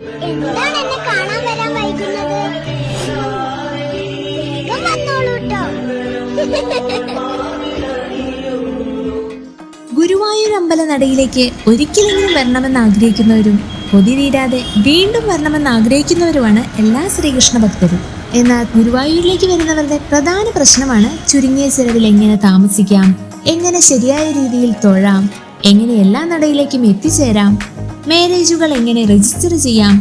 എന്താണ് എന്നെ കാണാൻ വരാൻ വൈകുന്നത്? വേഗം വന്നോളൂട്ടോ. ഗുരുവായൂർ അമ്പലനടയിലേക്ക് ഒരിക്കലെങ്കിലും വരണമെന്ന് ആഗ്രഹിക്കുന്നവരും കൊതി തീരാതെ വീണ്ടും വരണമെന്ന് ആഗ്രഹിക്കുന്നവരുമാണ് എല്ലാ ശ്രീകൃഷ്ണ ഭക്തരും. എന്നാൽ ഗുരുവായൂരിലേക്ക് വരുന്നവരുടെ പ്രധാന പ്രശ്നമാണ് ചുരുങ്ങിയ ചെലവിൽ എങ്ങനെ താമസിക്കാം, എങ്ങനെ ശരിയായ രീതിയിൽ തൊഴാം, എങ്ങനെ എല്ലാ നടയിലേക്കും എത്തിച്ചേരാം, മാരേജുകൾ എങ്ങനെ രജിസ്റ്റർ ചെയ്യാം,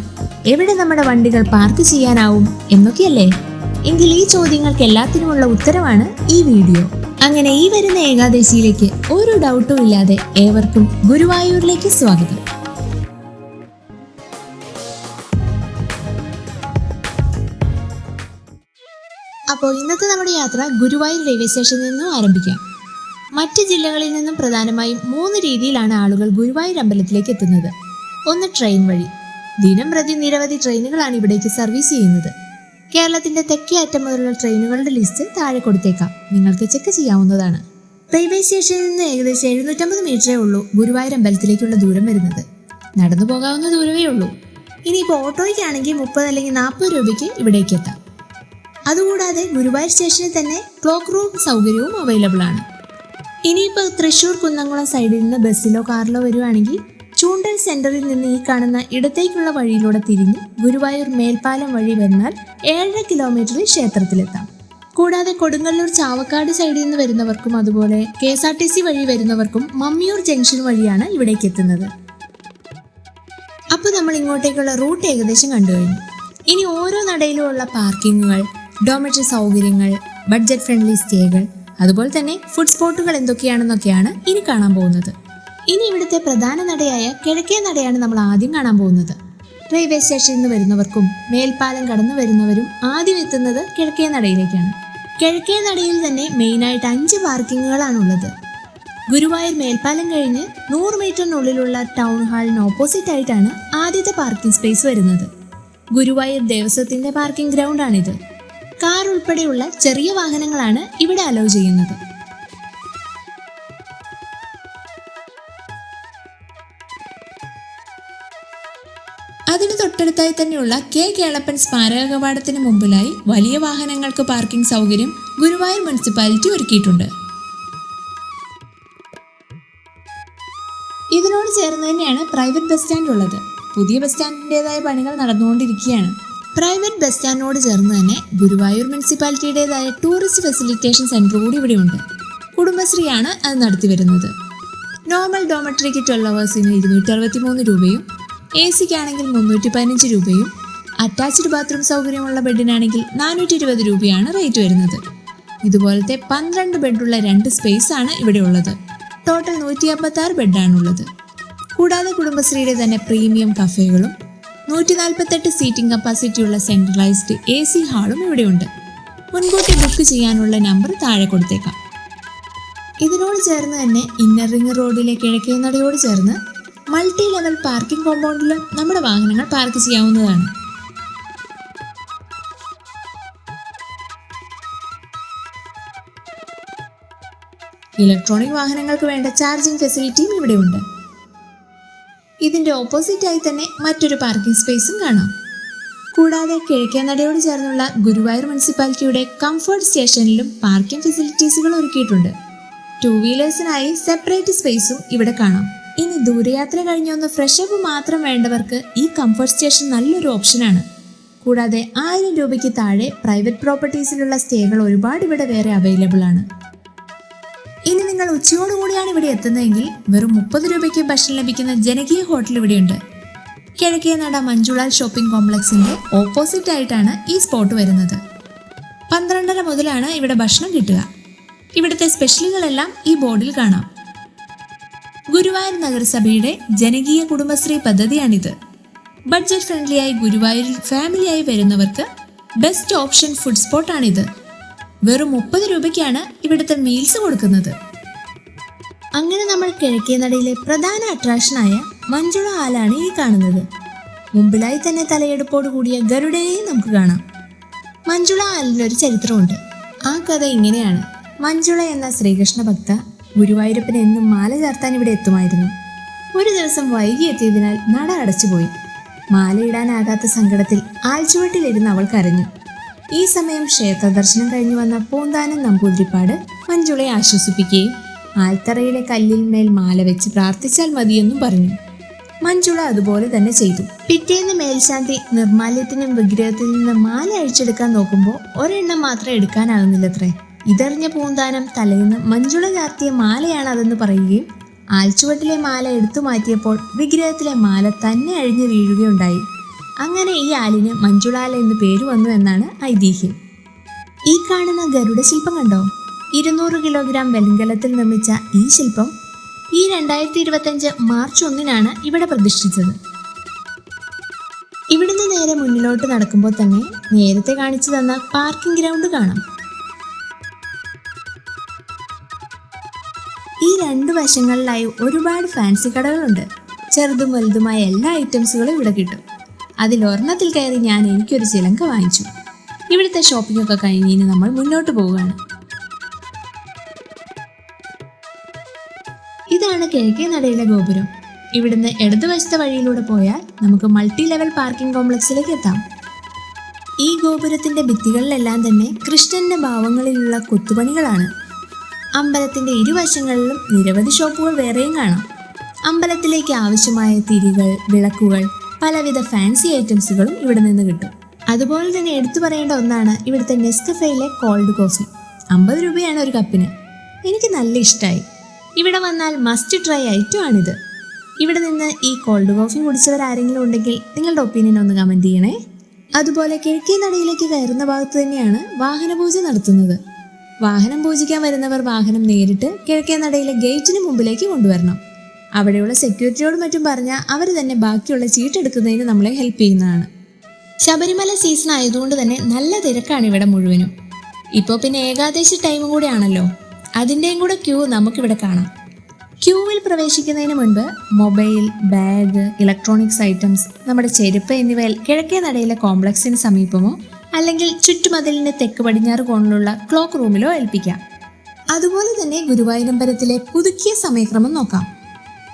എവിടെ നമ്മുടെ വണ്ടികൾ പാർക്ക് ചെയ്യാനാവും എന്നൊക്കെയല്ലേ. എങ്കിൽ ഈ ചോദ്യങ്ങൾക്ക് എല്ലാത്തിനുമുള്ള ഉത്തരവാണ് ഈ വീഡിയോ. അങ്ങനെ ഈ വരുന്ന ഏകാദശിയിലേക്ക് ഒരു ഡൗട്ടും ഇല്ലാതെ ഏവർക്കും ഗുരുവായൂരിലേക്ക് സ്വാഗതം. അപ്പോൾ ഇന്നത്തെ നമ്മുടെ യാത്ര ഗുരുവായൂർ റെയിൽവേ സ്റ്റേഷനിൽ നിന്നും ആരംഭിക്കാം. മറ്റ് ജില്ലകളിൽ നിന്നും പ്രധാനമായും 3 രീതിയിലാണ് ആളുകൾ ഗുരുവായൂർ അമ്പലത്തിലേക്ക് എത്തുന്നത്. ഒന്ന് ട്രെയിൻ വഴി. ദിനം പ്രതി നിരവധി ട്രെയിനുകളാണ് ഇവിടേക്ക് സർവീസ് ചെയ്യുന്നത്. കേരളത്തിന്റെ തെക്കേ അറ്റം മുതലുള്ള ട്രെയിനുകളുടെ ലിസ്റ്റ് താഴെ കൊടുത്തേക്കാം, നിങ്ങൾക്ക് ചെക്ക് ചെയ്യാവുന്നതാണ്. റെയിൽവേ സ്റ്റേഷനിൽ നിന്ന് ഏകദേശം 750 മീറ്ററേ ഉള്ളൂ ഗുരുവായൂർ അമ്പലത്തിലേക്കുള്ള ദൂരം വരുന്നത്. നടന്നു പോകാവുന്ന ദൂരമേ ഉള്ളൂ. ഇനിയിപ്പോൾ ഓട്ടോയ്ക്കാണെങ്കിൽ 30 അല്ലെങ്കിൽ 40 രൂപയ്ക്ക് ഇവിടേക്ക് എത്താം. അതുകൂടാതെ ഗുരുവായൂർ സ്റ്റേഷനിൽ തന്നെ ക്ലോക്ക് റൂം സൗകര്യവും അവൈലബിൾ ആണ്. ഇനിയിപ്പോൾ തൃശ്ശൂർ കുന്നംകുളം സൈഡിൽ നിന്ന് ബസ്സിലോ കാറിലോ വരുവാണെങ്കിൽ ചൂണ്ടൽ സെന്ററിൽ നിന്ന് ഈ കാണുന്ന ഇടത്തേക്കുള്ള വഴിയിലൂടെ തിരിഞ്ഞ് ഗുരുവായൂർ മേൽപ്പാലം വഴി വന്നാൽ 7.5 കിലോമീറ്ററിൽ ക്ഷേത്രത്തിലെത്താം. കൂടാതെ കൊടുങ്ങല്ലൂർ ചാവക്കാട് സൈഡിൽ നിന്ന് വരുന്നവർക്കും അതുപോലെ KSRTC വഴി വരുന്നവർക്കും മമ്മിയൂർ ജംഗ്ഷൻ വഴിയാണ് ഇവിടേക്ക് എത്തുന്നത്. അപ്പോൾ നമ്മൾ ഇങ്ങോട്ടേക്കുള്ള റൂട്ട് ഏകദേശം കണ്ടു കഴിഞ്ഞു. ഇനി ഓരോ നടയിലുമുള്ള പാർക്കിങ്ങുകൾ, ഡോമെട്രി സൗകര്യങ്ങൾ, ബഡ്ജറ്റ് ഫ്രണ്ട്ലി സ്റ്റേകൾ, അതുപോലെ തന്നെ ഫുഡ് സ്പോട്ടുകൾ എന്തൊക്കെയാണെന്നൊക്കെയാണ് ഇനി കാണാൻ പോകുന്നത്. ഇനി ഇവിടുത്തെ പ്രധാന നടയായ കിഴക്കേ നടയാണ് നമ്മൾ ആദ്യം കാണാൻ പോകുന്നത്. റെയിൽവേ സ്റ്റേഷനിൽ നിന്ന് വരുന്നവർക്കും മേൽപ്പാലം കടന്നു വരുന്നവരും ആദ്യം എത്തുന്നത് കിഴക്കേ നടയിലേക്കാണ്. കിഴക്കേ നടയിൽ തന്നെ മെയിനായിട്ട് 5 പാർക്കിങ്ങുകളാണുള്ളത്. ഗുരുവായൂർ മേൽപ്പാലം കഴിഞ്ഞ് 100 മീറ്ററിനുള്ളിലുള്ള ടൗൺ ഹാളിന് ഓപ്പോസിറ്റ് ആയിട്ടാണ് ആദ്യത്തെ പാർക്കിംഗ് സ്പേസ് വരുന്നത്. ഗുരുവായൂർ ദേവസ്വത്തിന്റെ പാർക്കിംഗ് ഗ്രൗണ്ടാണിത്. കാർ ഉൾപ്പെടെയുള്ള ചെറിയ വാഹനങ്ങളാണ് ഇവിടെ അലോ ചെയ്യുന്നത്. അതിന് തൊട്ടടുത്തായി തന്നെയുള്ള K കേളപ്പൻ സ്മാരക കവാടത്തിന് മുമ്പിലായി വലിയ വാഹനങ്ങൾക്ക് പാർക്കിംഗ് സൗകര്യം ഗുരുവായൂർ മുനിസിപ്പാലിറ്റി ഒരുക്കിയിട്ടുണ്ട്. ഇതിനോട് ചേർന്ന് തന്നെയാണ് പ്രൈവറ്റ് ബസ് സ്റ്റാൻഡ് ഉള്ളത്. പുതിയ ബസ് സ്റ്റാൻഡിൻ്റെതായ പണികൾ നടന്നുകൊണ്ടിരിക്കുകയാണ്. പ്രൈവറ്റ് ബസ് സ്റ്റാൻഡിനോട് ചേർന്ന് തന്നെ ഗുരുവായൂർ മുനിസിപ്പാലിറ്റിയുടേതായ ടൂറിസ്റ്റ് ഫെസിലിറ്റേഷൻ സെന്റർ കൂടി ഇവിടെയുണ്ട്. കുടുംബശ്രീയാണ് അത് നടത്തി വരുന്നത്. നോർമൽ ഡോമട്രിക്ക് 12 അവേഴ്സിന് 263 രൂപയും AC-ക്കാണെങ്കിൽ 315 രൂപയും അറ്റാച്ച്ഡ് ബാത്റൂം സൗകര്യമുള്ള ബെഡിനാണെങ്കിൽ 420 രൂപയാണ് റേറ്റ് വരുന്നത്. ഇതുപോലത്തെ 12 ബെഡുള്ള 2 സ്പേസ് ആണ് ഇവിടെ ഉള്ളത്. ടോട്ടൽ 156 ബെഡാണുള്ളത്. കൂടാതെ കുടുംബശ്രീയുടെ തന്നെ പ്രീമിയം കഫേകളും 148 സീറ്റിംഗ് കപ്പാസിറ്റിയുള്ള സെൻട്രലൈസ്ഡ് AC ഹാളും ഇവിടെയുണ്ട്. മുൻകൂട്ടി ബുക്ക് ചെയ്യാനുള്ള നമ്പർ താഴെ കൊടുത്തേക്കാം. ഇതിനോട് ചേർന്ന് തന്നെ ഇന്നർ റിംഗ് റോഡിലെ കിഴക്കേ നടയോട് ചേർന്ന് മൾട്ടി ലെവൽ പാർക്കിംഗ് കോമ്പൗണ്ടിലും നമ്മുടെ വാഹനങ്ങൾ പാർക്ക് ചെയ്യാവുന്നതാണ്. ഇലക്ട്രോണിക് വാഹനങ്ങൾക്ക് വേണ്ട ചാർജിംഗ് ഫെസിലിറ്റിയും ഇവിടെയുണ്ട്. ഇതിന്റെ ഓപ്പോസിറ്റായി തന്നെ മറ്റൊരു പാർക്കിംഗ് സ്പേസും കാണാം. കൂടാതെ കിഴക്കേ നടയോട് ചേർന്നുള്ള ഗുരുവായൂർ മുനിസിപ്പാലിറ്റിയുടെ കംഫർട്ട് സ്റ്റേഷനിലും പാർക്കിംഗ് ഫെസിലിറ്റീസുകൾ ഒരുക്കിയിട്ടുണ്ട്. 2 വീലേഴ്സിനായി സെപ്പറേറ്റ് സ്പേസും ഇവിടെ കാണാം. ഇനി ദൂരയാത്ര കഴിഞ്ഞൊന്ന് ഫ്രഷപ്പ് മാത്രം വേണ്ടവർക്ക് ഈ കംഫർട്ട് സ്റ്റേഷൻ നല്ലൊരു ഓപ്ഷനാണ്. കൂടാതെ 1000 രൂപയ്ക്ക് താഴെ പ്രൈവറ്റ് പ്രോപ്പർട്ടീസിലുള്ള സ്റ്റേകൾ ഒരുപാട് ഇവിടെ വേറെ അവൈലബിൾ ആണ്. ഇനി നിങ്ങൾ ഉച്ചയോടുകൂടിയാണ് ഇവിടെ എത്തുന്നതെങ്കിൽ വെറും 30 രൂപയ്ക്ക് ഭക്ഷണം ലഭിക്കുന്ന ജനകീയ ഹോട്ടൽ ഇവിടെയുണ്ട്. കിഴക്കേ നട മഞ്ജുളാൽ ഷോപ്പിംഗ് കോംപ്ലക്സിന്റെ ഓപ്പോസിറ്റ് ആയിട്ടാണ് ഈ സ്പോട്ട് വരുന്നത്. 12:30 മുതലാണ് ഇവിടെ ഭക്ഷണം കിട്ടുക. ഇവിടുത്തെ സ്പെഷ്യലുകളെല്ലാം ഈ ബോർഡിൽ കാണാം. ഗുരുവായൂർ നഗരസഭയുടെ ജനകീയ കുടുംബശ്രീ പദ്ധതിയാണിത്. ബഡ്ജറ്റ് ഫ്രണ്ട്ലിയായി ഗുരുവായൂരിൽ ഫാമിലിയായി വരുന്നവർക്ക് ബെസ്റ്റ് ഓപ്ഷൻ ഫുഡ് സ്പോട്ടാണിത്. വെറും 30 രൂപയ്ക്കാണ് ഇവിടുത്തെ മീൽസ് കൊടുക്കുന്നത്. അങ്ങനെ നമ്മൾ കിഴക്കേ നടയിലെ പ്രധാന അട്രാക്ഷനായ മഞ്ജുള ഹാലാണ് ഈ കാണുന്നത്. മുമ്പിലായി തന്നെ തലയെടുപ്പോട് കൂടിയ ഗരുഡയെയും നമുക്ക് കാണാം. മഞ്ജുള ഹാലിനൊരു ചരിത്രമുണ്ട്. ആ കഥ ഇങ്ങനെയാണ്. മഞ്ജുള എന്ന ശ്രീകൃഷ്ണ ഭക്ത ഗുരുവായൂരപ്പന് എന്നും മാല ചാർത്താൻ ഇവിടെ എത്തുമായിരുന്നു. ഒരു ദിവസം വൈകി എത്തിയതിനാൽ നട അടച്ചുപോയി. മാലയിടാനാകാത്ത സങ്കടത്തിൽ ആൽച്ചുവട്ടിലിരുന്ന് അവൾ കരഞ്ഞു. ഈ സമയം ക്ഷേത്ര ദർശനം കഴിഞ്ഞു വന്ന പൂന്താനം നമ്പൂതിരിപ്പാട് മഞ്ജുളയെ ആശ്വസിപ്പിക്കുകയും ആൽത്തറയിലെ കല്ലിൽ മേൽ മാല വെച്ച് പ്രാർത്ഥിച്ചാൽ മതിയെന്നും പറഞ്ഞു. മഞ്ജുള അതുപോലെ തന്നെ ചെയ്തു. പിറ്റേന്ന് മേൽശാന്തി നിർമാല്യത്തിനും വിഗ്രഹത്തിൽ നിന്ന് മാല അഴിച്ചെടുക്കാൻ നോക്കുമ്പോൾ ഒരെണ്ണം മാത്രം എടുക്കാനാകുന്നില്ലത്രേ. ഇതറിഞ്ഞ പൂന്താനം തലേന്ന് മഞ്ജുള ചാർത്തിയ മാലയാണ് അതെന്ന് പറയുകയും ആൽച്ചുവട്ടിലെ മാല എടുത്തു മാറ്റിയപ്പോൾ വിഗ്രഹത്തിലെ മാല തന്നെ അഴിഞ്ഞു വീഴുകയുണ്ടായി. അങ്ങനെ ഈ ആലിന് മഞ്ജുളാല എന്ന് പേര് വന്നു എന്നാണ് ഐതിഹ്യം. ഈ കാണുന്ന ഗരുഡ ശില്പം കണ്ടോ? 200 കിലോഗ്രാം വെങ്കലത്തിൽ നിർമ്മിച്ച ഈ ശില്പം ഈ 2025 മാർച്ച് 1 ഇവിടെ പ്രതിഷ്ഠിച്ചത്. ഇവിടുന്ന് നേരെ മുന്നിലോട്ട് നടക്കുമ്പോൾ തന്നെ നേരത്തെ കാണിച്ചു തന്ന പാർക്കിംഗ് ഗ്രൗണ്ട് കാണാം. ഈ 2 വശങ്ങളിലായി ഒരുപാട് ഫാൻസി കടകളുണ്ട്. ചെറുതും വലുതുമായ എല്ലാ ഐറ്റംസുകളും ഇവിടെ കിട്ടും. അതിലൊരെണ്ണത്തിൽ കയറി എനിക്കൊരു ചിലങ്ക വാങ്ങിച്ചു. ഇവിടുത്തെ ഷോപ്പിംഗ് ഒക്കെ കഴിഞ്ഞ് നമ്മൾ മുന്നോട്ട് പോവുകയാണ്. ഇതാണ് കിഴക്കേ നടയിലെ ഗോപുരം. ഇവിടുന്ന് ഇടതുവശത്തെ വഴിയിലൂടെ പോയാൽ നമുക്ക് മൾട്ടി ലെവൽ പാർക്കിംഗ് കോംപ്ലക്സിലേക്ക് എത്താം. ഈ ഗോപുരത്തിന്റെ ഭിത്തികളിലെല്ലാം തന്നെ കൃഷ്ണന്റെ ഭാവങ്ങളിലുള്ള കൊത്തുപണികളാണ്. അമ്പലത്തിന്റെ ഇരുവശങ്ങളിലും നിരവധി ഷോപ്പുകൾ വേറെയും കാണാം. അമ്പലത്തിലേക്ക് ആവശ്യമായ തിരികൾ, വിളക്കുകൾ, പലവിധ ഫാൻസി ഐറ്റംസുകളും ഇവിടെ നിന്ന് കിട്ടും. അതുപോലെ തന്നെ എടുത്തു പറയേണ്ട ഒന്നാണ് ഇവിടുത്തെ നെസ്കഫേയിലെ കോൾഡ് കോഫി. 50 രൂപയാണ് ഒരു കപ്പിന്. എനിക്ക് നല്ല ഇഷ്ടമായി. ഇവിടെ വന്നാൽ മസ്റ്റ് ട്രൈ ഐറ്റം ആണിത്. ഇവിടെ നിന്ന് ഈ കോൾഡ് കോഫി കുടിച്ചവരാരെങ്കിലും ഉണ്ടെങ്കിൽ നിങ്ങളുടെ ഒപ്പീനിയൻ ഒന്ന് കമൻറ്റ് ചെയ്യണേ. അതുപോലെ കിഴക്കേ നടയിലേക്ക് കയറുന്ന ഭാഗത്ത് തന്നെയാണ് വാഹനപൂജ നടത്തുന്നത്. വാഹനം പൂജിക്കാൻ വരുന്നവർ വാഹനം നേരിട്ട് കിഴക്കേ നടയിലെ ഗേറ്റിന് മുമ്പിലേക്ക് കൊണ്ടുവരണം. അവിടെയുള്ള സെക്യൂരിറ്റിയോട് മറ്റും പറഞ്ഞാൽ അവർ തന്നെ ബാക്കിയുള്ള ചീട്ടെടുക്കുന്നതിന് നമ്മളെ ഹെൽപ്പ് ചെയ്യുന്നതാണ്. ശബരിമല സീസൺ ആയതുകൊണ്ട് തന്നെ നല്ല തിരക്കാണ് ഇവിടെ മുഴുവനും. ഇപ്പോൾ പിന്നെ ഏകാദശി ടൈമും കൂടെ ആണല്ലോ, അതിൻ്റെയും കൂടെ ക്യൂ നമുക്കിവിടെ കാണാം. ക്യൂവിൽ പ്രവേശിക്കുന്നതിന് മുൻപ് മൊബൈൽ, ബാഗ്, ഇലക്ട്രോണിക്സ് ഐറ്റംസ്, നമ്മുടെ ചെരുപ്പ് എന്നിവ കിഴക്കേ നടയിലെ കോംപ്ലക്സിന് സമീപമോ അല്ലെങ്കിൽ ചുറ്റുമതിലിന് തെക്ക് പടിഞ്ഞാറ് കോണിലുള്ള ക്ലോക്ക് റൂമിലോ ഏൽപ്പിക്കാം. അതുപോലെ തന്നെ ഗുരുവായൂരമ്പലത്തിലെ പുതുക്കിയ സമയക്രമം നോക്കാം.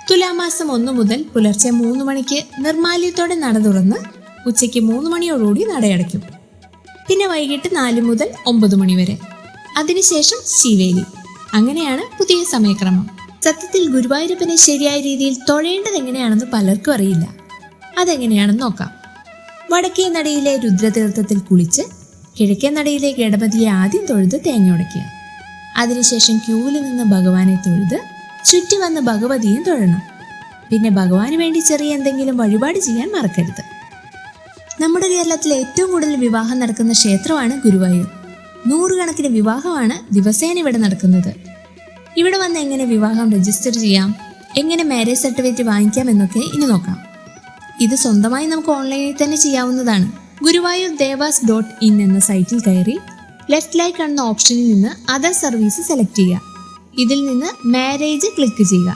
തുലാമാസം 1 മുതൽ പുലർച്ചെ 3 മണിക്ക് നിർമാല്യത്തോടെ നട തുറന്ന് ഉച്ചയ്ക്ക് 3 മണിയോടുകൂടി നടയടയ്ക്കും. പിന്നെ വൈകിട്ട് 4 മുതൽ 9 മണി വരെ. അതിനുശേഷം ശീവേലി. അങ്ങനെയാണ് പുതിയ സമയക്രമം. സത്യത്തിൽ ഗുരുവായൂരപ്പനെ ശരിയായ രീതിയിൽ തൊഴേണ്ടത് എങ്ങനെയാണെന്ന് പലർക്കും അറിയില്ല. അതെങ്ങനെയാണെന്ന് നോക്കാം. വടക്കേ നടയിലെ രുദ്രതീർത്ഥത്തിൽ കുളിച്ച് കിഴക്കേ നടയിലെ ഗണപതിയെ ആദ്യം തൊഴുത് തേങ്ങ ഉടയ്ക്കുക. അതിനുശേഷം ക്യൂവിൽ നിന്ന് ഭഗവാനെ തൊഴുത് ചുറ്റി വന്ന് ഭഗവതിയും തൊഴണം. പിന്നെ ഭഗവാന് വേണ്ടി ചെറിയ എന്തെങ്കിലും വഴിപാട് ചെയ്യാൻ മറക്കരുത്. നമ്മുടെ കേരളത്തിലെ ഏറ്റവും കൂടുതൽ വിവാഹം നടക്കുന്ന ക്ഷേത്രമാണ് ഗുരുവായൂർ. 100 കണക്കിന് വിവാഹമാണ് ദിവസേന ഇവിടെ നടക്കുന്നത്. ഇവിടെ വന്ന് എങ്ങനെ വിവാഹം രജിസ്റ്റർ ചെയ്യാം, എങ്ങനെ മാരേജ് സർട്ടിഫിക്കറ്റ് വാങ്ങിക്കാം എന്നൊക്കെ ഇനി നോക്കാം. ഇത് സ്വന്തമായി നമുക്ക് ഓൺലൈനിൽ തന്നെ ചെയ്യാവുന്നതാണ്. ഗുരുവായൂർ ദേവാസ്.in എന്ന സൈറ്റിൽ കയറി ലെഫ്റ്റിലായി കാണുന്ന ഓപ്ഷനിൽ നിന്ന് അതർ സർവീസ് സെലക്ട് ചെയ്യുക. ഇതിൽ നിന്ന് മാരേജ് ക്ലിക്ക് ചെയ്യുക.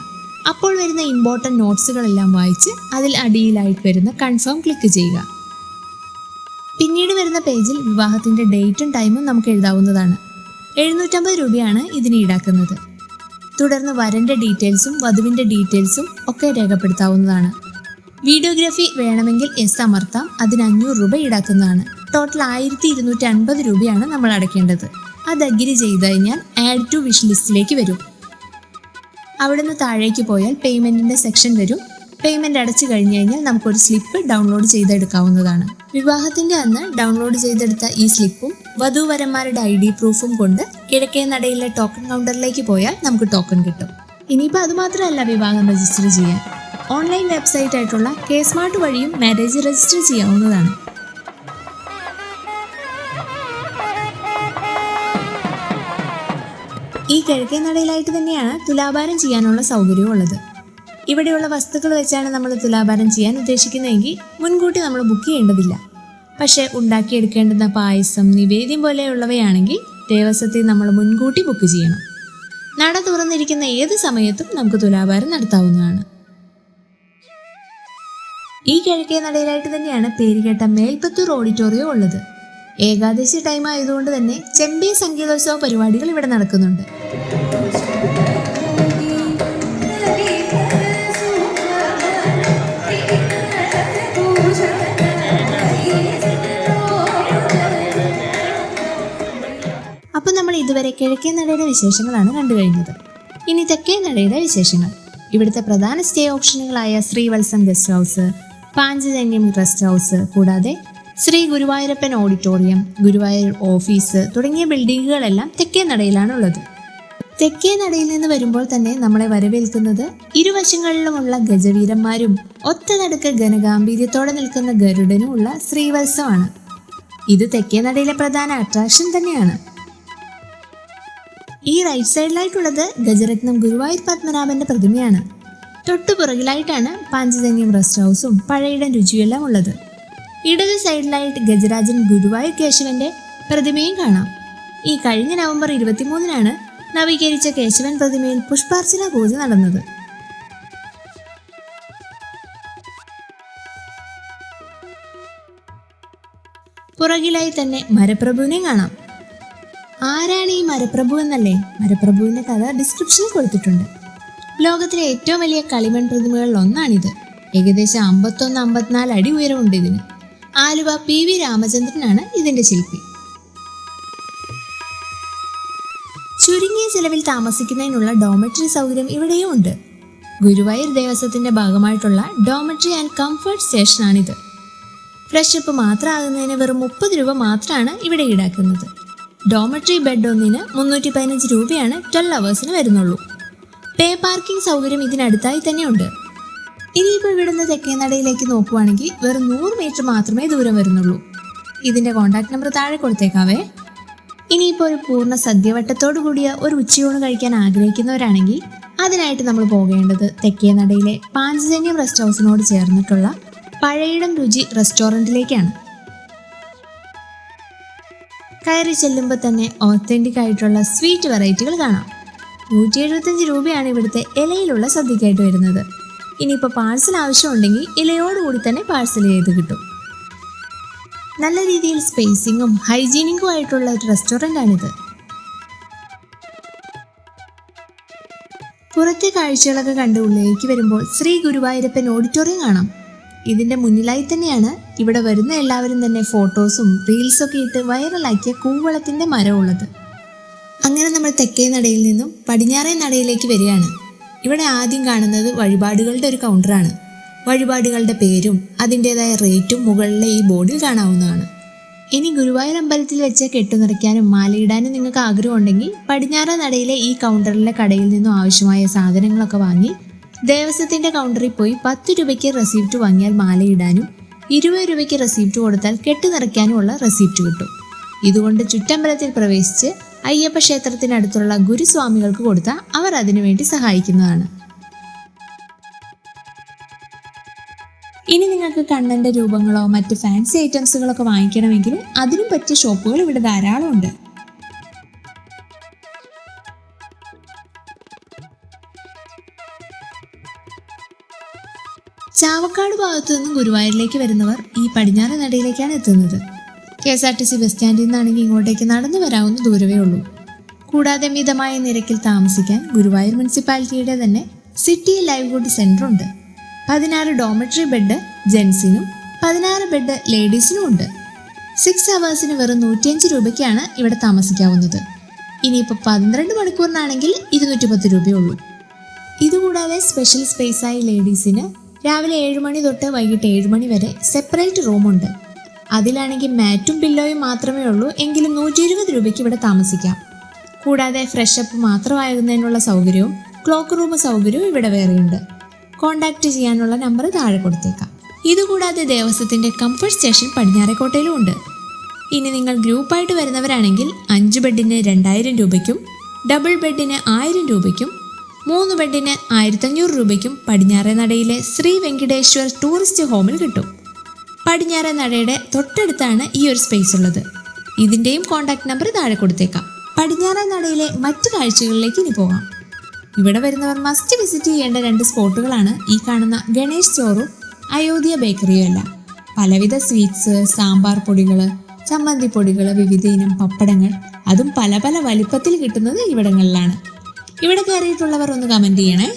അപ്പോൾ വരുന്ന ഇമ്പോർട്ടൻറ്റ് നോട്ട്സുകളെല്ലാം വായിച്ച് അതിൽ അടിയിലായിട്ട് വരുന്ന കൺഫേം ക്ലിക്ക് ചെയ്യുക. പിന്നീട് വരുന്ന പേജിൽ വിവാഹത്തിൻ്റെ ഡേറ്റും ടൈമും നമുക്ക് എഴുതാവുന്നതാണ്. 750 രൂപയാണ് ഇതിന് ഈടാക്കുന്നത്. തുടർന്ന് വരൻ്റെ ഡീറ്റെയിൽസും വധുവിൻ്റെ ഡീറ്റെയിൽസും ഒക്കെ രേഖപ്പെടുത്താവുന്നതാണ്. വീഡിയോഗ്രാഫി വേണമെങ്കിൽ എസ് അമർത്താം. അതിന് 500 രൂപ ഈടാക്കുന്നതാണ്. ടോട്ടൽ 1250 രൂപയാണ് നമ്മൾ അടയ്ക്കേണ്ടത്. അത് അഗ്രി ചെയ്ത് കഴിഞ്ഞാൽ ആഡ് ടു വിഷ് ലിസ്റ്റിലേക്ക് വരും. അവിടുന്ന് താഴേക്ക് പോയാൽ പേയ്മെൻറ്റിൻ്റെ സെക്ഷൻ വരും. പേയ്മെൻറ്റ് അടച്ചു കഴിഞ്ഞ് കഴിഞ്ഞാൽ നമുക്കൊരു സ്ലിപ്പ് ഡൗൺലോഡ് ചെയ്തെടുക്കാവുന്നതാണ്. വിവാഹത്തിൻ്റെ അന്ന് ഡൗൺലോഡ് ചെയ്തെടുത്ത ഈ സ്ലിപ്പും വധൂവരന്മാരുടെ ID പ്രൂഫും കൊണ്ട് കിഴക്കേ നടയിലെ ടോക്കൺ കൗണ്ടറിലേക്ക് പോയാൽ നമുക്ക് ടോക്കൺ കിട്ടും. ഇനിയിപ്പോൾ അതുമാത്രമല്ല വിവാഹം രജിസ്റ്റർ ചെയ്യാൻ. ഓൺലൈൻ വെബ്സൈറ്റ് ആയിട്ടുള്ള K-Smart വഴിയും മാരേജ് രജിസ്റ്റർ ചെയ്യാവുന്നതാണ്. ഈ കിഴക്കേ നടയിലായിട്ട് തന്നെയാണ് തുലാഭാരം ചെയ്യാനുള്ള സൗകര്യവും ഉള്ളത്. ഇവിടെയുള്ള വസ്തുക്കൾ വെച്ചാണ് നമ്മൾ തുലാഭാരം ചെയ്യാൻ ഉദ്ദേശിക്കുന്നതെങ്കിൽ മുൻകൂട്ടി നമ്മൾ ബുക്ക് ചെയ്യേണ്ടതില്ല. പക്ഷേ ഉണ്ടാക്കിയെടുക്കേണ്ടുന്ന പായസം, നിവേദ്യം പോലെയുള്ളവയാണെങ്കിൽ ദേവസ്വത്തിൽ നമ്മൾ മുൻകൂട്ടി ബുക്ക് ചെയ്യണം. നട തുറന്നിരിക്കുന്ന ഏത് സമയത്തും നമുക്ക് തുലാഭാരം നടത്താവുന്നതാണ്. ഈ കിഴക്കേ നടയിലായിട്ട് തന്നെയാണ് പേരുകേട്ട മേൽപ്പത്തൂർ ഓഡിറ്റോറിയം ഉള്ളത്. ഏകാദശി ടൈം ആയതുകൊണ്ട് തന്നെ ചെമ്പി സംഗീതോത്സവ പരിപാടികൾ ഇവിടെ നടക്കുന്നുണ്ട്. ഇതുവരെ കിഴക്കേ നടയുടെ വിശേഷങ്ങളാണ് കണ്ടു കഴിഞ്ഞത്. ഇനി തെക്കേ നടയുടെ വിശേഷങ്ങൾ. ഇവിടുത്തെ പ്രധാന സ്റ്റേ ഓപ്ഷനുകളായ Srivatsam guest house, Panchajanyam rest house, കൂടാതെ ശ്രീ ഗുരുവായൂരപ്പൻ ഓഡിറ്റോറിയം, ഗുരുവായൂർ ഓഫീസ് തുടങ്ങിയ ബിൽഡിങ്ങുകളെല്ലാം തെക്കേ നടയിലാണുള്ളത്. തെക്കേ നടയിൽ നിന്ന് വരുമ്പോൾ തന്നെ നമ്മളെ വരവേൽക്കുന്നത് ഇരുവശങ്ങളിലുമുള്ള ഗജവീരന്മാരും ഒത്ത നടുക്ക് ഘനഗാംഭീര്യത്തോടെ നിൽക്കുന്ന ഗരുഡനുമുള്ള ശ്രീവത്സമാണ്. ഇത് തെക്കേ നടയിലെ പ്രധാന അട്രാക്ഷൻ തന്നെയാണ്. ഈ റൈറ്റ് സൈഡിലായിട്ടുള്ളത് ഗജരത്നം ഗുരുവായൂർ പത്മനാഭന്റെ പ്രതിമയാണ്. തൊട്ടുപുറകിലായിട്ടാണ് പാഞ്ചജന്യം റെസ്റ്റ് ഹൗസും പഴയിടം രുചിയെല്ലാം ഉള്ളത്. ഇടത് സൈഡിലായിട്ട് ഗജരാജൻ ഗുരുവായൂർ കേശവന്റെ പ്രതിമയും കാണാം. ഈ കഴിഞ്ഞ നവംബർ 23-നാണ് നവീകരിച്ച കേശവൻ പ്രതിമയിൽ പുഷ്പാർച്ചന പൂജ നടന്നത്. പുറകിലായി തന്നെ മരപ്രഭുവിനെ കാണാം. ആരാണ് ഈ മരപ്രഭു എന്നല്ലേ? മരപ്രഭുവിന്റെ കഥ ഡിസ്ക്രിപ്ഷനിൽ കൊടുത്തിട്ടുണ്ട്. ലോകത്തിലെ ഏറ്റവും വലിയ കളിമൺ പ്രതിമകളിൽ ഒന്നാണിത്. ഏകദേശം 51-54 അടി ഉയരമുണ്ട് ഇതിന്. ആലുവ PV രാമചന്ദ്രനാണ് ഇതിന്റെ ശില്പി. ചുരുങ്ങിയ ചെലവിൽ താമസിക്കുന്നതിനുള്ള ഡോമെട്രി സൗകര്യം ഇവിടെയും ഉണ്ട്. ഗുരുവായൂർ ദേവസ്വത്തിന്റെ ഭാഗമായിട്ടുള്ള ഡോമെട്രി ആൻഡ് കംഫർട്ട് സ്റ്റേഷനാണിത്. ഫ്രഷപ്പ് മാത്രമാകുന്നതിന് വെറും 30 രൂപ മാത്രമാണ് ഇവിടെ ഈടാക്കുന്നത്. ഡോമെട്രി ബെഡ് ഒന്നിന് 315 രൂപയാണ് 12 അവേഴ്സിന് വരുന്നുള്ളൂ. പേ പാർക്കിംഗ് സൗകര്യം ഇതിനടുത്തായി തന്നെയുണ്ട്. ഇനിയിപ്പോൾ ഇവിടുന്ന് തെക്കേ നടയിലേക്ക് നോക്കുവാണെങ്കിൽ വെറും 100 മീറ്റർ മാത്രമേ ദൂരം വരുന്നുള്ളൂ. ഇതിന്റെ കോൺടാക്ട് നമ്പർ താഴെ കൊടുത്തേക്കാവേ. ഇനിയിപ്പോൾ ഒരു പൂർണ്ണ സദ്യവട്ടത്തോടു കൂടിയ ഒരു ഉച്ചയൂണ് കഴിക്കാൻ ആഗ്രഹിക്കുന്നവരാണെങ്കിൽ അതിനായിട്ട് നമ്മൾ പോകേണ്ടത് തെക്കേ നടയിലെ പാഞ്ചജന്യം റെസ്റ്റ് ഹൗസിനോട് ചേർന്നിട്ടുള്ള പഴയിടം രുചി റെസ്റ്റോറൻറ്റിലേക്കാണ്. കയറി ചെല്ലുമ്പോൾ തന്നെ ഓത്തൻറ്റിക് ആയിട്ടുള്ള സ്വീറ്റ് വെറൈറ്റികൾ കാണാം. 175 രൂപയാണ് ഇവിടുത്തെ ഇലയിലുള്ള സദ്യക്കായിട്ട് വരുന്നത്. ഇനിയിപ്പോൾ പാഴ്സൽ ആവശ്യമുണ്ടെങ്കിൽ ഇലയോടുകൂടി തന്നെ പാഴ്സൽ ചെയ്ത് കിട്ടും. നല്ല രീതിയിൽ സ്പേസിങ്ങും ഹൈജീനിക്കും ആയിട്ടുള്ള ഒരു റെസ്റ്റോറൻ്റാണിത്. പുറത്തെ കാഴ്ചകളൊക്കെ കണ്ട് ഉള്ളിലേക്ക് വരുമ്പോൾ ശ്രീ ഗുരുവായൂരപ്പൻ ഓഡിറ്റോറിയം കാണാം. ഇതിൻ്റെ മുന്നിലായി തന്നെയാണ് ഇവിടെ വരുന്ന എല്ലാവരും തന്നെ ഫോട്ടോസും റീൽസൊക്കെ ഇട്ട് വൈറലാക്കിയ കൂവളത്തിൻ്റെ മരമുള്ളത്. അങ്ങനെ നമ്മൾ തെക്കേ നടയിൽ നിന്നും പടിഞ്ഞാറേ നടയിലേക്ക് വരികയാണ്. ഇവിടെ ആദ്യം കാണുന്നത് വഴിപാടുകളുടെ ഒരു കൗണ്ടറാണ്. വഴിപാടുകളുടെ പേരും അതിൻ്റെതായ റേറ്റും മുകളിലെ ഈ ബോർഡിൽ കാണാവുന്നതാണ്. ഇനി ഗുരുവായൂർ അമ്പലത്തിൽ വെച്ച് കെട്ടുനിറയ്ക്കാനും മാലയിടാനും നിങ്ങൾക്ക് ആഗ്രഹമുണ്ടെങ്കിൽ പടിഞ്ഞാറേ നടയിലെ ഈ കൗണ്ടറിലെ കടയിൽ നിന്നും ആവശ്യമായ സാധനങ്ങളൊക്കെ വാങ്ങി ദേവസ്വത്തിൻ്റെ കൗണ്ടറിൽ പോയി 10 രൂപയ്ക്ക് റെസിപ്റ്റ് വാങ്ങിയാൽ മാലയിടാനും 20 രൂപയ്ക്ക് റെസിപ്റ്റ് കൊടുത്താൽ കെട്ടുനിറയ്ക്കാനുമുള്ള റെസിപ്റ്റ് കിട്ടും. ഇതുകൊണ്ട് ചുറ്റമ്പലത്തിൽ പ്രവേശിച്ച് അയ്യപ്പ ക്ഷേത്രത്തിനടുത്തുള്ള ഗുരുസ്വാമികൾക്ക് കൊടുത്താൽ അവർ അതിനുവേണ്ടി സഹായിക്കുന്നതാണ്. ഇനി നിങ്ങൾക്ക് കണ്ണൻ്റെ രൂപങ്ങളോ മറ്റ് ഫാൻസി ഐറ്റംസുകളൊക്കെ വാങ്ങിക്കണമെങ്കിൽ അതിനും പറ്റിയ ഷോപ്പുകൾ ഇവിടെ ധാരാളമുണ്ട്. ചാവക്കാട് ഭാഗത്തു നിന്നും ഗുരുവായൂരിലേക്ക് വരുന്നവർ ഈ പടിഞ്ഞാറേ നടയിലേക്കാണ് എത്തുന്നത്. KSRTC ബസ് സ്റ്റാൻഡിൽ നിന്നാണെങ്കിൽ ഇങ്ങോട്ടേക്ക് നടന്നു വരാവുന്ന ദൂരമേ ഉള്ളൂ. കൂടാതെ മിതമായ നിരക്കിൽ താമസിക്കാൻ ഗുരുവായൂർ മുനിസിപ്പാലിറ്റിയുടെ തന്നെ സിറ്റി ലൈവ്ഹുഡ് സെൻ്റർ ഉണ്ട്. 16 ഡോമെട്രി ബെഡ് ജെൻസിനും 16 ബെഡ് ലേഡീസിനും ഉണ്ട്. 6 അവേഴ്സിന് വെറും 105 രൂപയ്ക്കാണ് ഇവിടെ താമസിക്കാവുന്നത്. ഇനിയിപ്പോൾ 12 മണിക്കൂറിനാണെങ്കിൽ 210 രൂപയുള്ളൂ. ഇതുകൂടാതെ സ്പെഷ്യൽ സ്പേസായി ലേഡീസിന് രാവിലെ 7 മണി തൊട്ട് വൈകിട്ട് 7 മണി വരെ സെപ്പറേറ്റ് റൂമുണ്ട്. അതിലാണെങ്കിൽ മാറ്റും പില്ലോയും മാത്രമേ ഉള്ളൂ. എങ്കിലും 120 രൂപയ്ക്ക് ഇവിടെ താമസിക്കാം. കൂടാതെ ഫ്രഷപ്പ് മാത്രമാകുന്നതിനുള്ള സൗകര്യവും ക്ലോക്ക് റൂം സൗകര്യവും ഇവിടെ വേറെയുണ്ട്. കോൺടാക്റ്റ് ചെയ്യാനുള്ള നമ്പർ താഴെ കൊടുത്തേക്കാം. ഇതുകൂടാതെ ദേവസ്വത്തിൻ്റെ കംഫർട്ട് സ്റ്റേഷൻ പടിഞ്ഞാറേക്കോട്ടയിലും ഉണ്ട്. ഇനി നിങ്ങൾ ഗ്രൂപ്പായിട്ട് വരുന്നവരാണെങ്കിൽ 5 ബെഡിന് 2000 രൂപയ്ക്കും ഡബിൾ ബെഡിന് 1000 രൂപയ്ക്കും 3 ബെഡിന് 1500 രൂപയ്ക്കും പടിഞ്ഞാറേ നടയിലെ ശ്രീ വെങ്കിടേശ്വർ ടൂറിസ്റ്റ് ഹോമിൽ കിട്ടും. പടിഞ്ഞാറേ നടയുടെ തൊട്ടടുത്താണ് ഈ ഒരു സ്പേസ് ഉള്ളത്. ഇതിൻ്റെയും കോൺടാക്ട് നമ്പർ താഴെ കൊടുത്തേക്കാം. പടിഞ്ഞാറേ നടയിലെ മറ്റു കാഴ്ചകളിലേക്ക് ഇനി പോകാം. ഇവിടെ വരുന്നവർ മസ്റ്റ് വിസിറ്റ് ചെയ്യേണ്ട 2 സ്പോട്ടുകളാണ് ഈ കാണുന്ന ഗണേഷ് സ്റ്റോറും അയോധ്യ ബേക്കറിയും എല്ലാം. പലവിധ സ്വീറ്റ്സ്, സാമ്പാർ പൊടികൾ, ചമ്മന്തി പൊടികൾ, വിവിധ ഇനം പപ്പടങ്ങൾ, അതും പല പല വലിപ്പത്തിൽ കിട്ടുന്നത് ഇവിടങ്ങളിലാണ്. ഇവിടെ കയറിയിട്ടുള്ളവർ ഒന്ന് കമൻറ്റ് ചെയ്യണേ.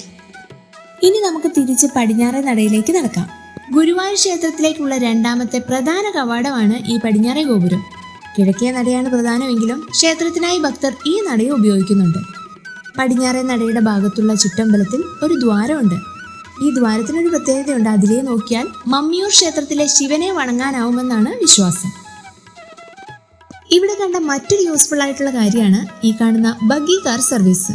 ഇനി നമുക്ക് തിരിച്ച് പടിഞ്ഞാറേ നടയിലേക്ക് നടക്കാം. ഗുരുവായൂർ ക്ഷേത്രത്തിലേക്കുള്ള 2ാമത്തെ പ്രധാന കവാടമാണ് ഈ പടിഞ്ഞാറേ ഗോപുരം. കിഴക്കേ നടയാണ് പ്രധാനമെങ്കിലും ക്ഷേത്രത്തിനായി ഭക്തർ ഈ നടയെ ഉപയോഗിക്കുന്നുണ്ട്. പടിഞ്ഞാറേ നടയുടെ ഭാഗത്തുള്ള ചുറ്റമ്പലത്തിൽ ഒരു ദ്വാരമുണ്ട്. ഈ ദ്വാരത്തിനൊരു പ്രത്യേകതയുണ്ട്. അതിലേ നോക്കിയാൽ മമ്മിയൂർ ക്ഷേത്രത്തിലെ ശിവനെ വണങ്ങാനാവുമെന്നാണ് വിശ്വാസം. ഇവിടെ കണ്ട മറ്റൊരു യൂസ്ഫുൾ ആയിട്ടുള്ള കാര്യമാണ് ഈ കാണുന്ന buggy car service.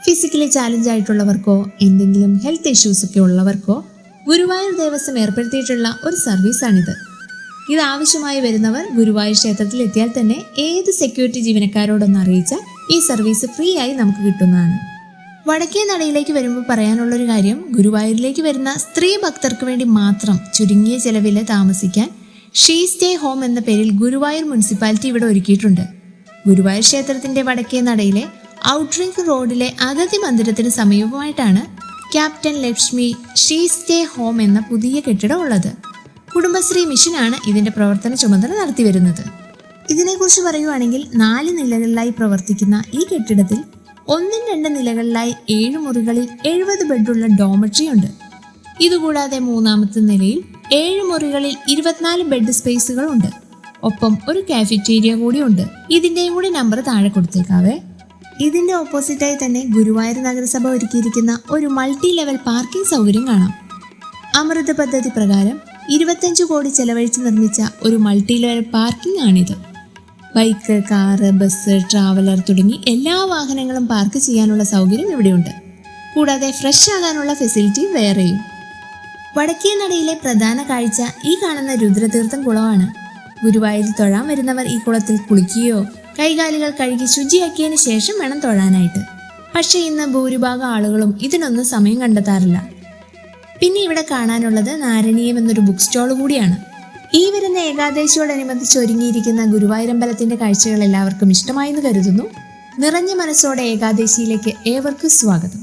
Physically challenge ആയിട്ടുള്ളവർക്കോ എന്തെങ്കിലും ഹെൽത്ത് ഇഷ്യൂസ് ഒക്കെ ഉള്ളവർക്കോ ഗുരുവായൂർ ദേവസ്വം ഏർപ്പെടുത്തിയിട്ടുള്ള ഒരു സർവീസാണിത്. ഇത് ആവശ്യമായി വരുന്നവർ ഗുരുവായൂർ ക്ഷേത്രത്തിൽ എത്തിയാൽ തന്നെ ഏത് സെക്യൂരിറ്റി ജീവനക്കാരോടൊന്ന് അറിയിച്ചാൽ ഈ സർവീസ് ഫ്രീ ആയി നമുക്ക് കിട്ടുന്നതാണ്. വടക്കേ നടയിലേക്ക് വരുമ്പോൾ പറയാനുള്ളൊരു കാര്യം, ഗുരുവായൂരിലേക്ക് വരുന്ന സ്ത്രീ ഭക്തർക്ക് വേണ്ടി മാത്രം ചുരുങ്ങിയ ചെലവിൽ താമസിക്കാൻ ഷീ സ്റ്റേ ഹോം എന്ന പേരിൽ ഗുരുവായൂർ മുനിസിപ്പാലിറ്റി ഇവിടെ ഒരുക്കിയിട്ടുണ്ട്. ഗുരുവായൂർ ക്ഷേത്രത്തിന്റെ വടക്കേ നടയിലെ ഔട്ട്റിംഗ് റോഡിലെ അഗതി മന്ദിരത്തിന് സമീപമായിട്ടാണ് captain Lakshmi she stay home എന്ന പുതിയ കെട്ടിടം ഉള്ളത്. കുടുംബശ്രീ മിഷനാണ് ഇതിന്റെ പ്രവർത്തന ചുമതല നടത്തി വരുന്നത്. ഇതിനെക്കുറിച്ച് പറയുവാണെങ്കിൽ 4 നിലകളിലായി പ്രവർത്തിക്കുന്ന ഈ കെട്ടിടത്തിൽ 1-2 നിലകളിലായി 7 മുറികളിൽ 70 ബെഡുള്ള ഡോമട്രി ഉണ്ട്. ഇതുകൂടാതെ 3-ാമത്തെ നിലയിൽ 7 മുറികളിൽ 24 ബെഡ് സ്പേസുകൾ ഉണ്ട്. ഒപ്പം ഒരു കാഫറ്റേരിയ കൂടി ഉണ്ട്. ഇതിന്റെയും കൂടി നമ്പർ താഴെ കൊടുത്തേക്കാവേ. ഇതിന്റെ ഓപ്പോസിറ്റായി തന്നെ ഗുരുവായൂർ നഗരസഭ ഒരുക്കിയിരിക്കുന്ന ഒരു മൾട്ടി ലെവൽ പാർക്കിംഗ് സൗകര്യം കാണാം. അമൃത പദ്ധതി പ്രകാരം 25 കോടി ചെലവഴിച്ച് നിർമ്മിച്ച ഒരു മൾട്ടി ലെവൽ പാർക്കിംഗ് ആണിത്. ബൈക്ക്, കാറ്, ബസ്, ട്രാവലർ തുടങ്ങി എല്ലാ വാഹനങ്ങളും പാർക്ക് ചെയ്യാനുള്ള സൗകര്യം ഇവിടെയുണ്ട്. കൂടാതെ ഫ്രഷ് ആകാനുള്ള ഫെസിലിറ്റി വേറെയും. വടക്കേ നടയിലെ പ്രധാന കാഴ്ച ഈ കാണുന്ന രുദ്രതീർത്ഥം കുളമാണ്. ഗുരുവായൂരിൽ തൊഴാൻ വരുന്നവർ ഈ കുളത്തിൽ കുളിക്കുകയോ കൈകാലുകൾ കഴുകി ശുചിയാക്കിയതിന് ശേഷം വേണം തൊഴാനായിട്ട്. പക്ഷേ ഇന്ന് ഭൂരിഭാഗം ആളുകളും ഇതിനൊന്നും സമയം കണ്ടെത്താറില്ല. പിന്നെ ഇവിടെ കാണാനുള്ളത് നാരണീയം എന്നൊരു ബുക്ക് സ്റ്റോൾ കൂടിയാണ്. ഈ വരുന്ന ഏകാദശിയോടനുബന്ധിച്ച് ഒരുങ്ങിയിരിക്കുന്ന ഗുരുവായൂരമ്പലത്തിന്റെ കാഴ്ചകൾ എല്ലാവർക്കും ഇഷ്ടമായെന്ന് കരുതുന്നു. നിറഞ്ഞ മനസ്സോടെ ഏകാദശിയിലേക്ക് ഏവർക്കും സ്വാഗതം.